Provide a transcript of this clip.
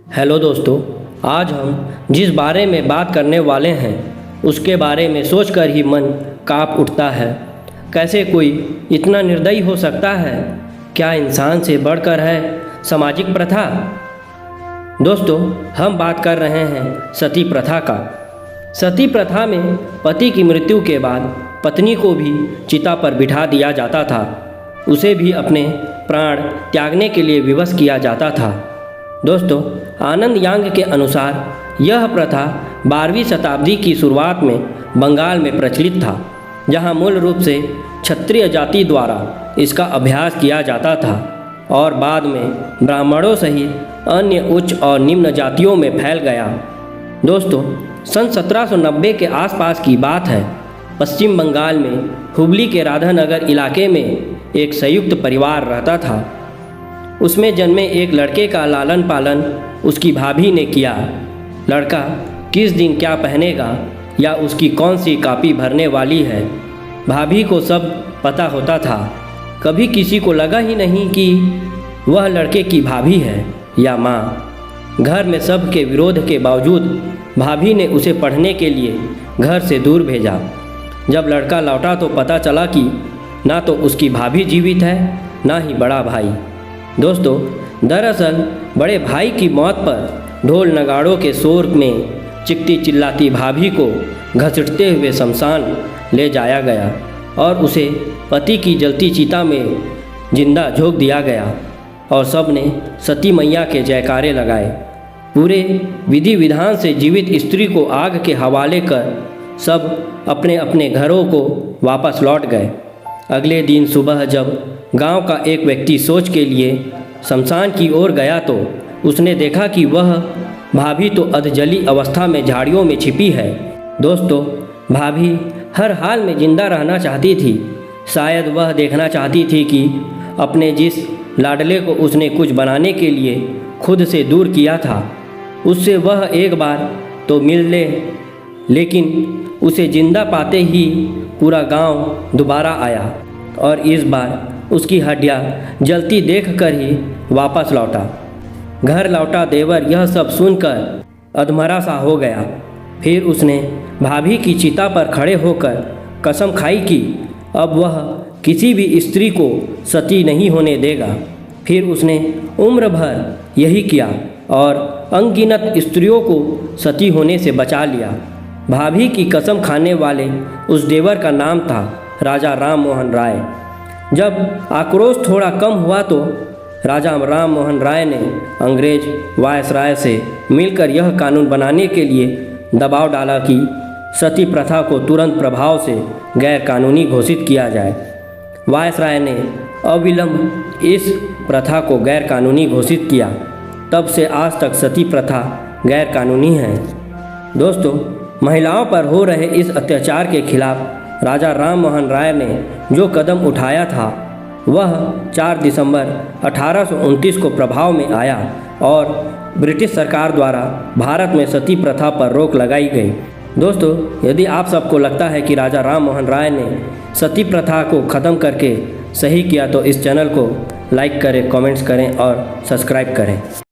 Hello दोस्तों, आज हम जिस बारे में बात करने वाले हैं उसके बारे में सोचकर ही मन कांप उठता है। कैसे कोई इतना निर्दयी हो सकता है? क्या इंसान से बढ़कर है सामाजिक प्रथा? दोस्तों, हम बात कर रहे हैं सती प्रथा का। सती प्रथा में पति की मृत्यु के बाद पत्नी को भी चिता पर बिठा दिया जाता था। उसे भी अपने प्राण त्यागने के लिए विवश किया जाता था। दोस्तों, आनंद यांग के अनुसार यह प्रथा 12वीं शताब्दी की शुरुआत में बंगाल में प्रचलित था, जहां मूल रूप से क्षत्रिय जाति द्वारा इसका अभ्यास किया जाता था और बाद में ब्राह्मणों सहित अन्य उच्च और निम्न जातियों में फैल गया। दोस्तों, सन 1790 के आसपास की बात है। पश्चिम बंगाल में हुबली के राधानगर इलाके में एक संयुक्त परिवार रहता था। उसमें जन्मे एक लड़के का लालन पालन उसकी भाभी ने किया। लड़का किस दिन क्या पहनेगा या उसकी कौन सी कापी भरने वाली है, भाभी को सब पता होता था। कभी किसी को लगा ही नहीं कि वह लड़के की भाभी है या माँ। घर में सब के विरोध के बावजूद भाभी ने उसे पढ़ने के लिए घर से दूर भेजा। जब लड़का लौटा तो पता चला कि ना तो उसकी भाभी जीवित है, ना ही बड़ा भाई। दोस्तों, दरअसल बड़े भाई की मौत पर ढोल नगाड़ों के शोर में चिकती चिल्लाती भाभी को घसीटते हुए शमशान ले जाया गया और उसे पति की जलती चिता में जिंदा झोंक दिया गया और सब ने सती मैया के जयकारे लगाए। पूरे विधि विधान से जीवित स्त्री को आग के हवाले कर सब अपने अपने घरों को वापस लौट गए। अगले दिन सुबह जब गांव का एक व्यक्ति सोच के लिए शमशान की ओर गया तो उसने देखा कि वह भाभी तो अधजली अवस्था में झाड़ियों में छिपी है। दोस्तों, भाभी हर हाल में जिंदा रहना चाहती थी। शायद वह देखना चाहती थी कि अपने जिस लाडले को उसने कुछ बनाने के लिए खुद से दूर किया था, उससे वह एक बार तो मिल ले। लेकिन उसे जिंदा पाते ही पूरा गांव दोबारा आया और इस बार उसकी हड्डियां जलती देखकर ही वापस लौटा। घर लौटा देवर यह सब सुनकर अधमरा सा हो गया। फिर उसने भाभी की चिता पर खड़े होकर कसम खाई कि अब वह किसी भी स्त्री को सती नहीं होने देगा। फिर उसने उम्र भर यही किया और अनगिनत स्त्रियों को सती होने से बचा लिया। भाभी की कसम खाने वाले उस देवर का नाम था राजा राम मोहन राय। जब आक्रोश थोड़ा कम हुआ तो राजा राम मोहन राय ने अंग्रेज वायसराय से मिलकर यह कानून बनाने के लिए दबाव डाला कि सती प्रथा को तुरंत प्रभाव से गैर कानूनी घोषित किया जाए। वायसराय ने अविलंब इस प्रथा को गैर कानूनी घोषित किया। तब से आज तक सती प्रथा गैर कानूनी है। दोस्तों, महिलाओं पर हो रहे इस अत्याचार के खिलाफ राजा राम मोहन राय ने जो कदम उठाया था वह 4 दिसंबर 1829 को प्रभाव में आया और ब्रिटिश सरकार द्वारा भारत में सती प्रथा पर रोक लगाई गई। दोस्तों, यदि आप सबको लगता है कि राजा राम मोहन राय ने सती प्रथा को ख़त्म करके सही किया तो इस चैनल को लाइक करें, कमेंट्स करें और सब्सक्राइब करें।